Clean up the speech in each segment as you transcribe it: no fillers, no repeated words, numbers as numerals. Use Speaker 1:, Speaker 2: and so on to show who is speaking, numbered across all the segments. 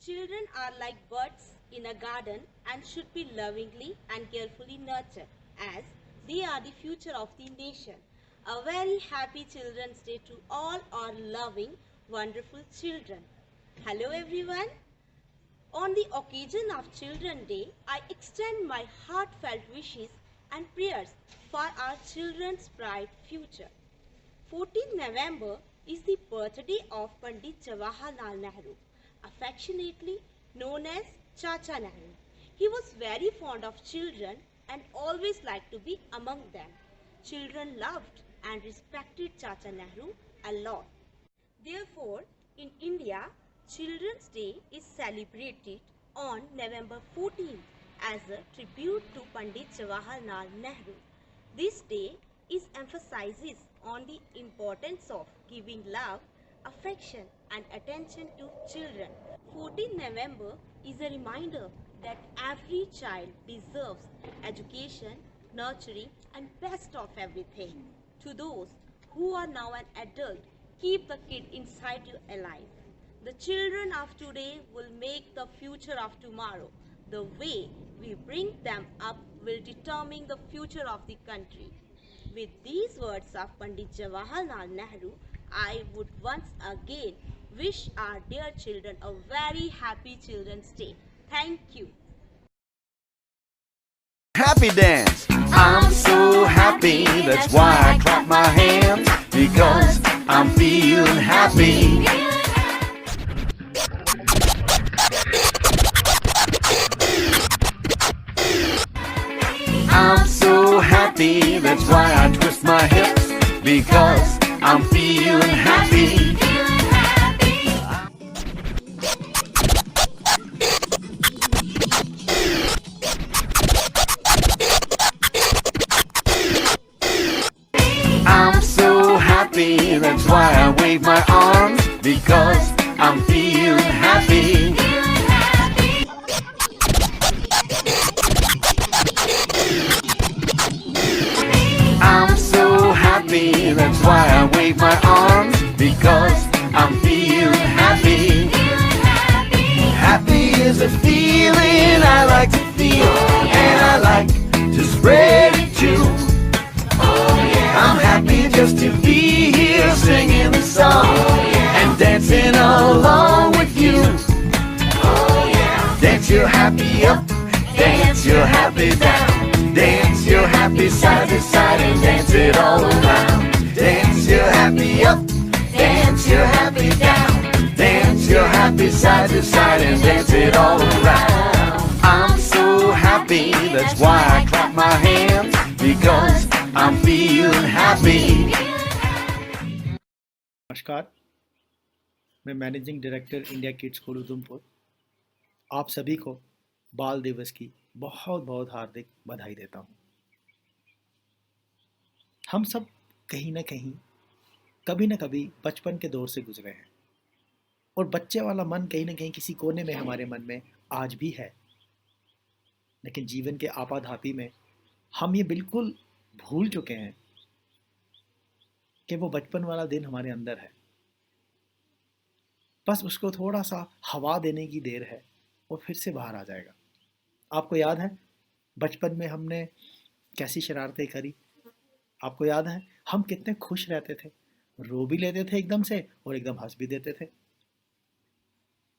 Speaker 1: Children are like birds in a garden and should be lovingly and carefully nurtured as they are the future of the nation. A very happy Children's Day to all our loving, wonderful children. Hello everyone. On the occasion of Children's Day, I extend my heartfelt wishes and prayers for our children's bright future. 14th November is the birthday of Pandit Jawaharlal Nehru, affectionately known as Chacha Nehru. He was very fond of children and always liked to be among them. Children loved and respected Chacha Nehru a lot. Therefore, in India, Children's Day is celebrated on November 14th as a tribute to Pandit Jawaharlal Nehru. This day is emphasizes on the importance of giving love, affection and attention to children. 14th November is a reminder that every child deserves education, nurturing and best of everything. To those who are now an adult, keep the kid inside you alive. The children of today will make the future of tomorrow. The way we bring them up will determine the future of the country. With these words of Pandit Jawaharlal Nehru, I would once again wish our dear children a very happy Children's Day. Thank you.
Speaker 2: Happy dance. I'm so happy, that's why I clap my hands, because I'm feeling happy. I'm so happy, that's why I twist my hips, because I'm feeling happy. I'm so happy, that's why I wave my arms, because I'm feeling happy. I'm so happy, that's why I wave my arms, because I'm feeling happy. Happy is a feeling I like to feel, and I like to spread it too. I'm happy just to be here singing the song and dancing along with you. Dance your happy up, dance your happy down, dance your happy side to side and dance it all around. Dance your happy up, dance your happy down, dance your happy side to side and dance it all around. I'm so happy, that's why I clap my hands, because I'm feeling happy.
Speaker 3: नमस्कार, मैं managing director India kids school Udhampur आप सभी को बाल दिवस की बहुत बहुत हार्दिक बधाई देता हूँ। हम सब कहीं ना कहीं कभी ना कभी बचपन के दौर से गुजरे हैं और बच्चे वाला मन कहीं ना कहीं किसी कोने में हमारे मन में आज भी है, लेकिन जीवन के आपाधापी में हम ये बिल्कुल भूल चुके हैं कि वो बचपन वाला दिन हमारे अंदर है। बस उसको थोड़ा सा हवा देने की देर है, वो फिर से बाहर आ जाएगा। आपको याद है बचपन में हमने कैसी शरारतें करी? आपको याद है हम कितने खुश रहते थे, रो भी लेते थे एकदम से और एकदम हंस भी देते थे,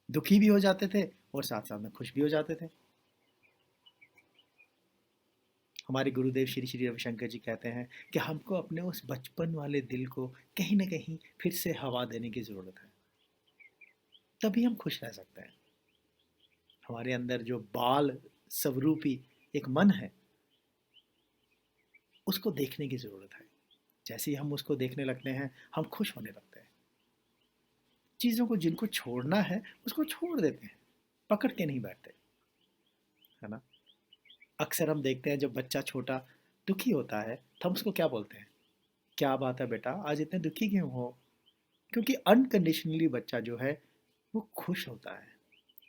Speaker 3: दुखी भी हो जाते थे और साथ साथ में खुश भी हो जाते थे। हमारे गुरुदेव श्री श्री रविशंकर जी कहते हैं कि हमको अपने उस बचपन वाले दिल को कहीं ना कहीं फिर से हवा देने की ज़रूरत है, तभी हम खुश रह सकते हैं। हमारे अंदर जो बाल स्वरूपी एक मन है, उसको देखने की ज़रूरत है। जैसे ही हम उसको देखने लगते हैं, हम खुश होने लगते हैं। चीज़ों को जिनको छोड़ना है उसको छोड़ देते हैं, पकड़ के नहीं बैठते, है ना। अक्सर हम देखते हैं जब बच्चा छोटा दुखी होता है तो हम उसको क्या बोलते हैं? क्या बात है बेटा, आज इतने दुखी क्यों हो? क्योंकि अनकंडीशनली बच्चा जो है वो खुश होता है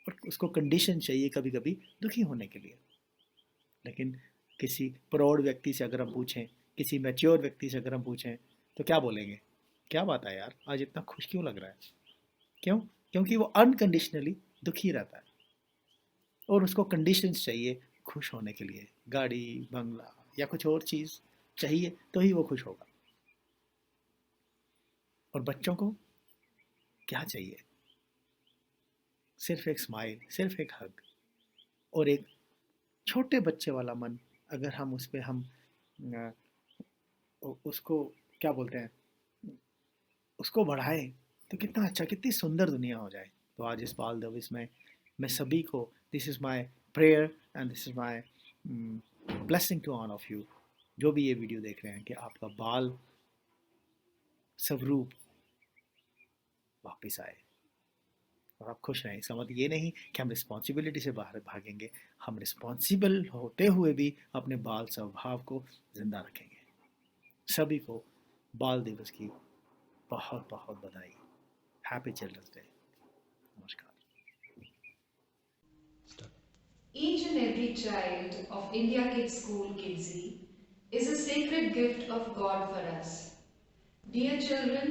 Speaker 3: और उसको कंडीशन चाहिए कभी कभी दुखी होने के लिए। लेकिन किसी प्रौढ़ व्यक्ति से अगर हम पूछें, किसी मैच्योर व्यक्ति से अगर हम पूछें तो क्या बोलेंगे? क्या बात है यार, आज इतना खुश क्यों लग रहा है? क्यों? क्योंकि वो अनकंडीशनली दुखी रहता है और उसको कंडीशंस चाहिए खुश होने के लिए, गाड़ी, बंगला या कुछ और चीज़ चाहिए तो ही वो खुश होगा। और बच्चों को क्या चाहिए? सिर्फ एक स्माइल, सिर्फ एक हग और एक छोटे बच्चे वाला मन। अगर हम उस पर हम उसको क्या बोलते हैं, उसको बढ़ाएं तो कितना अच्छा, कितनी सुंदर दुनिया हो जाए। तो आज इस बाल दिवस में मैं सभी को, this is my prayer and this is my blessing to all of you, जो भी ये वीडियो देख रहे हैं, कि आपका बाल स्वरूप वापस आए और आप खुश रहें। इसका मतलब ये नहीं कि हम रिस्पॉन्सिबिलिटी से बाहर भागेंगे, हम रिस्पॉन्सिबल होते हुए भी अपने बाल स्वभाव को जिंदा रखेंगे। सभी को बाल दिवस की बहुत बहुत बधाई। Happy children's day. नमस्कार।
Speaker 4: Each and every child of India Kids School Kidsy is a sacred gift of God for us. Dear children,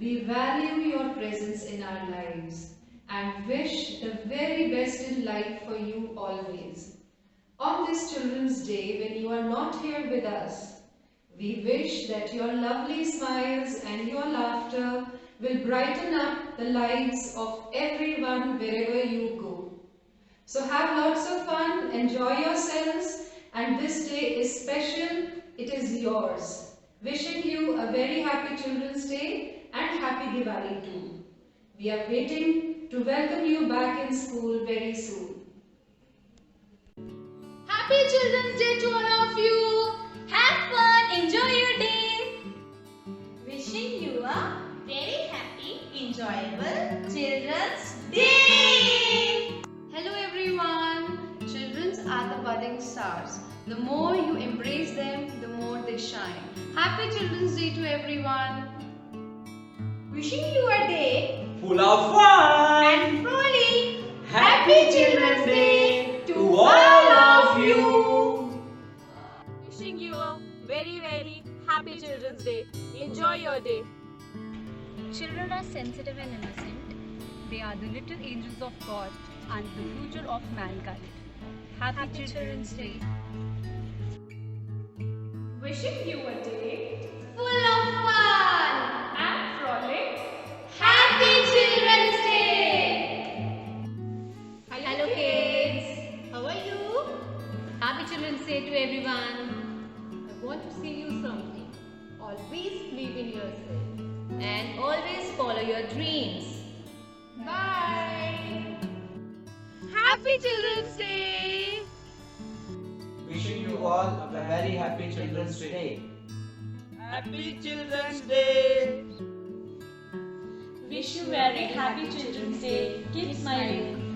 Speaker 4: we value your presence in our lives and wish the very best in life for you always. On this Children's Day, when you are not here with us, we wish that your lovely smiles and your laughter will brighten up the lives of everyone wherever you go. So have lots of fun, enjoy yourselves, and this day is special, it is yours. Wishing you a very happy Children's Day and happy Diwali too. We are waiting to welcome you back in school very soon.
Speaker 5: Happy Children's Day to all of you! Have fun, enjoy your day! Wishing you a very happy, enjoyable Children's Day!
Speaker 4: Hello everyone! Children are the budding stars. The more you embrace them, the more they shine. Happy Children's Day to everyone!
Speaker 5: Wishing you a day
Speaker 6: full of fun
Speaker 5: and frolic!
Speaker 6: Happy Children's Day to all of you.
Speaker 7: Wishing you a very, very happy Children's Day. Enjoy your day.
Speaker 8: Children are sensitive and innocent. They are the little angels of God and the future of mankind. Happy Children's Day.
Speaker 5: Wishing you a day full of fun and frolic! Happy Children's Day!
Speaker 4: Hello kids!
Speaker 5: How are you?
Speaker 4: Happy Children's Day to everyone! I want to say you something. Always believe in yourself and always follow your dreams.
Speaker 5: Bye!
Speaker 7: Happy Children's Day!
Speaker 6: Wishing you all a very happy Children's Day. Happy Children's Day.
Speaker 7: Wish you very happy Children's Day. Keep smiling.